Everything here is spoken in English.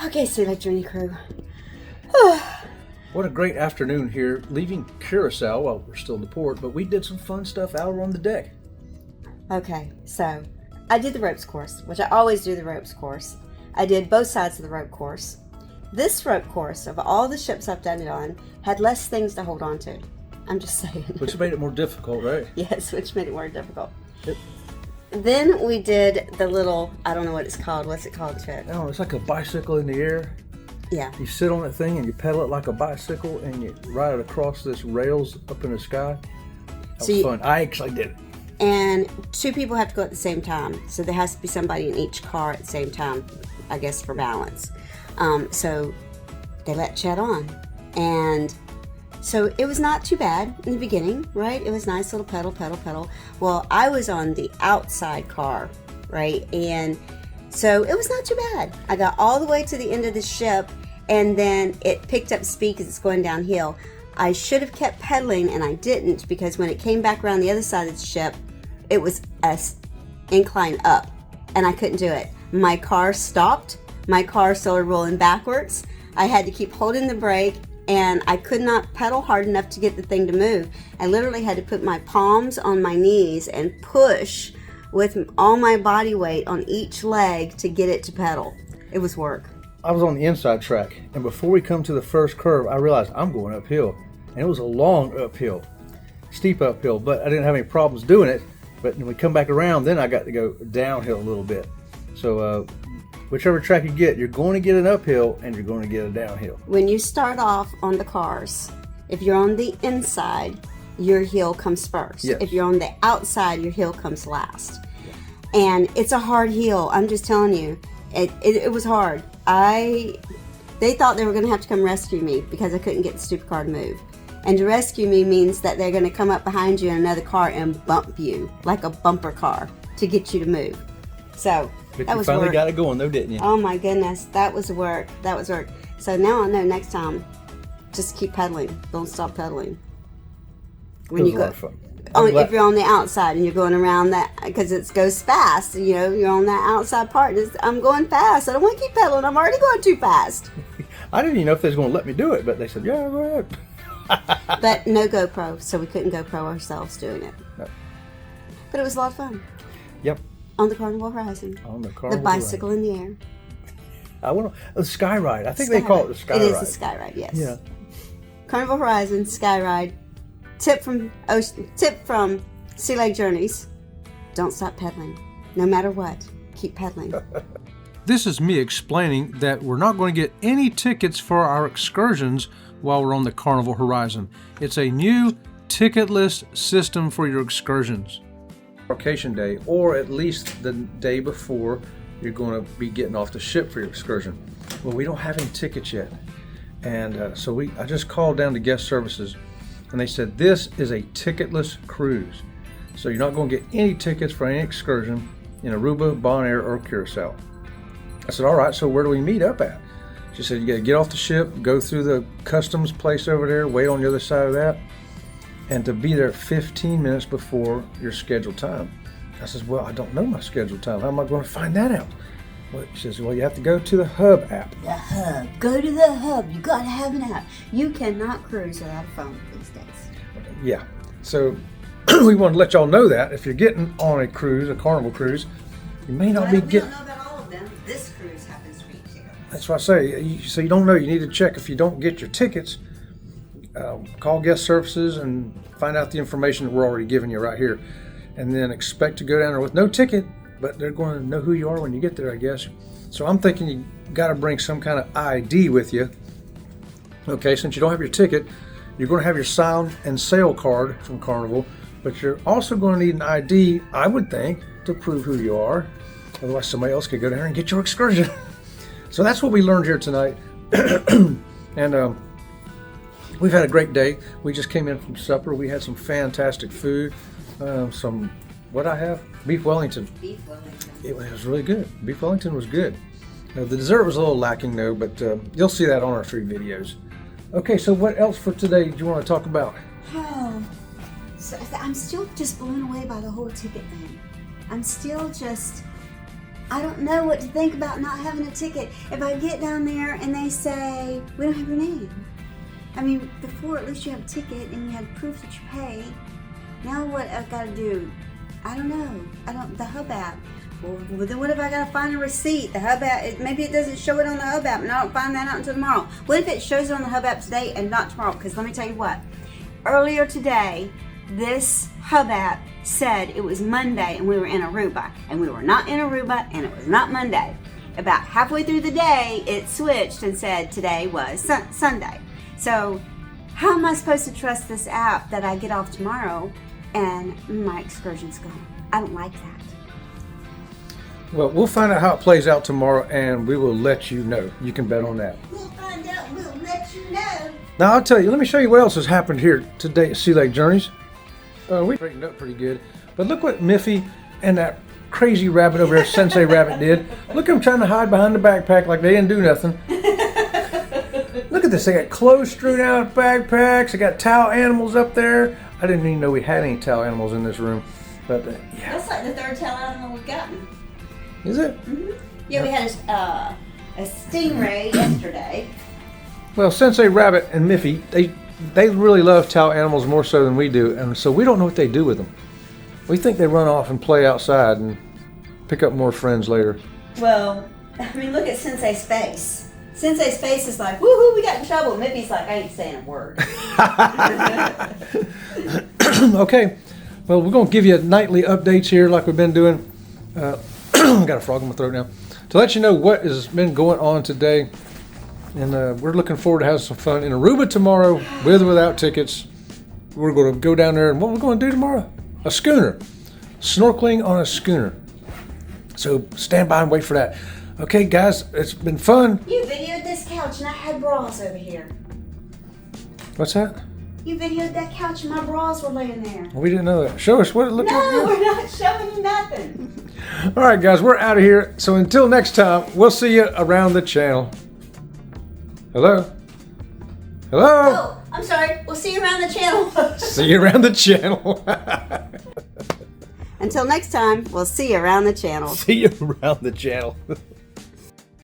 Okay, Sea Lake Journey crew. What a great afternoon here, leaving Curacao while we're still in the port, but we did some fun stuff out on the deck. Okay, so I did the ropes course, which I always do the ropes course. I did both sides of the rope course. This rope course, of all the ships I've done it on, had less things to hold on to. I'm just saying. Which made it more difficult, right? Yes, which made it more difficult. Yep. Then we did the little, I don't know what it's called. What's it called, Chip? Oh, it's like a bicycle in the air. Yeah. You sit on that thing and you pedal it like a bicycle and you ride it across this rails up in the sky. That was fun. I actually did it. And two people have to go at the same time. So there has to be somebody in each car at the same time, I guess, for balance. So they let Chet on. And so it was not too bad in the beginning, right? It was nice little pedal, pedal, pedal. Well, I was on the outside car, right? And so it was not too bad. I got all the way to the end of the ship and then it picked up speed because it's going downhill. I should have kept pedaling and I didn't, because when it came back around the other side of the ship, it was a incline up and I couldn't do it. My car stopped. My car started rolling backwards. I had to keep holding the brake and I could not pedal hard enough to get the thing to move. I literally had to put my palms on my knees and push with all my body weight on each leg to get it to pedal. It was work. I was on the inside track, and before we come to the first curve, I realized I'm going uphill. And it was a long uphill, steep uphill, but I didn't have any problems doing it. But when we come back around, then I got to go downhill a little bit. So whichever track you get, you're going to get an uphill and you're going to get a downhill. When you start off on the cars, if you're on the inside, your heel comes first. Yes. If you're on the outside, your heel comes last. And it's a hard heel. I'm just telling you, it was hard. They thought they were going to have to come rescue me because I couldn't get the stupid car to move. And to rescue me means that they're going to come up behind you in another car and bump you like a bumper car to get you to move. So But that you was finally work. got it going though, didn't you? Oh my goodness, that was work. That was work. So now I know next time, just keep pedaling. Don't stop pedaling. It was a lot of fun. If you're on the outside and you're going around that, because it goes fast, you know, you're on that outside part. I'm going fast. I don't want to keep pedaling. I'm already going too fast. I didn't even know if they was going to let me do it, but they said, yeah, go ahead. But no GoPro, so we couldn't GoPro ourselves doing it. No. But it was a lot of fun. Yep. On the Carnival Horizon. On the Carnival The bicycle in the air. I want a sky ride. I think they call it the sky ride. It is a sky ride, yes. Yeah. Carnival Horizon, sky ride. Tip from Sea Lake Journeys: don't stop pedaling. No matter what, keep pedaling. This is me explaining that we're not going to get any tickets for our excursions while we're on the Carnival Horizon. It's a new ticketless system for your excursions. Embarkation day, or at least the day before you're going to be getting off the ship for your excursion. Well, we don't have any tickets yet, and so I just called down to guest services, and they said this is a ticketless cruise, so you're not going to get any tickets for any excursion in Aruba, Bonaire, or Curacao. I said, all right, so where do we meet up at? She said, you got to get off the ship, go through the customs place over there, wait on the other side of that, and to be there 15 minutes before your scheduled time. I says, well, I don't know my scheduled time. How am I going to find that out? Well, she says, well, you have to go to the Hub app. The Hub. Go to the Hub. You got to have an app. You cannot cruise without a phone these days. Yeah. So we want to let y'all know that if you're getting on a cruise, a Carnival cruise, you may not be getting. We don't know about all of them. This cruise happens to be ticketless. That's what I say. So you don't know. You need to check if you don't get your tickets. Call guest services and find out the information that we're already giving you right here, and then expect to go down there with no ticket, but they're going to know who you are when you get there, I guess. So I'm thinking you got to bring some kind of ID with you. Okay, since you don't have your ticket, you're going to have your sign and sail card from Carnival, but you're also going to need an ID, I would think, to prove who you are. Otherwise somebody else could go down there and get your excursion. So that's what we learned here tonight. And we've had a great day. We just came in from supper. We had some fantastic food. What'd I have? Beef Wellington. Beef Wellington. It was really good. Beef Wellington was good. The dessert was a little lacking though, but you'll see that on our food videos. Okay, so what else for today do you want to talk about? Oh, so I'm still just blown away by the whole ticket thing. I'm still just I don't know what to think about not having a ticket. If I get down there and they say, we don't have your name. I mean, before at least you have a ticket and you had proof that you paid. Now what I've got to do? I don't know. The Hub app. Well, then what if I got to find a receipt? The Hub app, maybe it doesn't show it on the Hub app and I don't find that out until tomorrow. What if it shows it on the Hub app today and not tomorrow? Because let me tell you what. Earlier today, this Hub app said it was Monday and we were in Aruba, and we were not in Aruba and it was not Monday. About halfway through the day it switched and said today was Sunday. So how am I supposed to trust this app that I get off tomorrow and my excursion's gone? I don't like that. Well, we'll find out how it plays out tomorrow, and we will let you know. You can bet on that. We'll find out, we'll let you know. Now I'll tell you, let me show you what else has happened here today at Sea Lake Journeys. We straightened up pretty good. But look what Miffy and that crazy rabbit over there, Sensei Rabbit, did. Look at them trying to hide behind the backpack like they didn't do nothing. Look at this. They got clothes strewn out, backpacks. They got towel animals up there. I didn't even know we had any towel animals in this room. But yeah. That's like the third tail animal we've gotten. Is it? Mm-hmm. Yeah, we had a stingray yesterday. Well, Sensei Rabbit and Miffy, they really love towel animals more so than we do, and so we don't know what they do with them. We think they run off and play outside and pick up more friends later. Well, I mean, look at Sensei's face. Sensei's face is like, woohoo, we got in trouble. Miffy's like, I ain't saying a word. Okay, well, we're going to give you nightly updates here like we've been doing. I got a frog in my throat now. To let you know what has been going on today. And we're looking forward to having some fun in Aruba tomorrow, with or without tickets. We're going to go down there, and what we're going to do tomorrow? A schooner. Snorkeling on a schooner. So stand by and wait for that. Okay, guys, it's been fun. You videoed this couch, and I had bras over here. What's that? You videoed that couch, and my bras were laying there. We didn't know that. Show us what it looked like. No, we're not showing you nothing. All right, guys, we're out of here. So until next time, we'll see you around the channel. Hello? Hello? Oh, I'm sorry. We'll see you around the channel. See you around the channel. Until next time, we'll see you around the channel. See you around the channel.